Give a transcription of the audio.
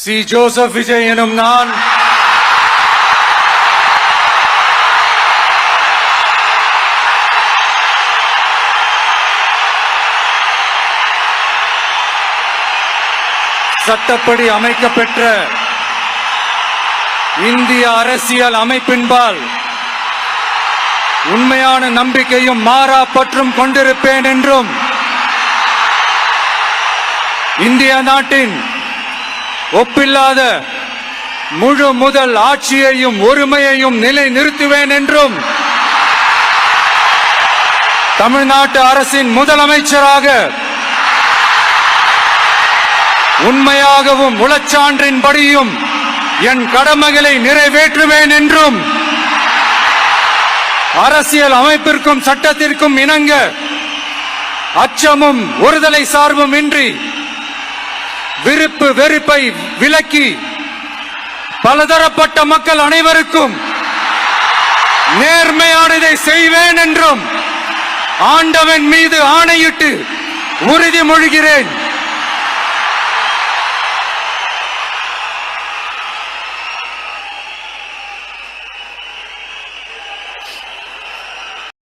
C. Joseph Vijay எனும் நான் சட்டப்படி அமைக்கப்பெற்ற இந்திய அரசியல் அமைப்பின்பால் உண்மையான நம்பிக்கையும் மாறா பற்றும் கொண்டிருப்பேன் என்றும் இந்திய நாட்டின் ஒப்பில்லாத முழு முதல் ஆட்சியையும் ஒருமையையும் நிலைநிறுத்துவேன் என்றும் தமிழ்நாட்டு அரசின் முதலமைச்சராக உண்மையாகவும் உளச்சான்றின்படியும் என் கடமைகளை நிறைவேற்றுவேன் என்றும் அரசியல் அமைப்பிற்கும் சட்டத்திற்கும் இணங்க அச்சமும் ஒருதலை சார்பும் இன்றி விருப்பு வெறுப்பை விலக்கி பலதரப்பட்ட மக்கள் அனைவருக்கும் நேர்மையானதை செய்வேன் என்றும் ஆண்டவன் மீது ஆணையிட்டு உறுதிமொழிகிறேன்.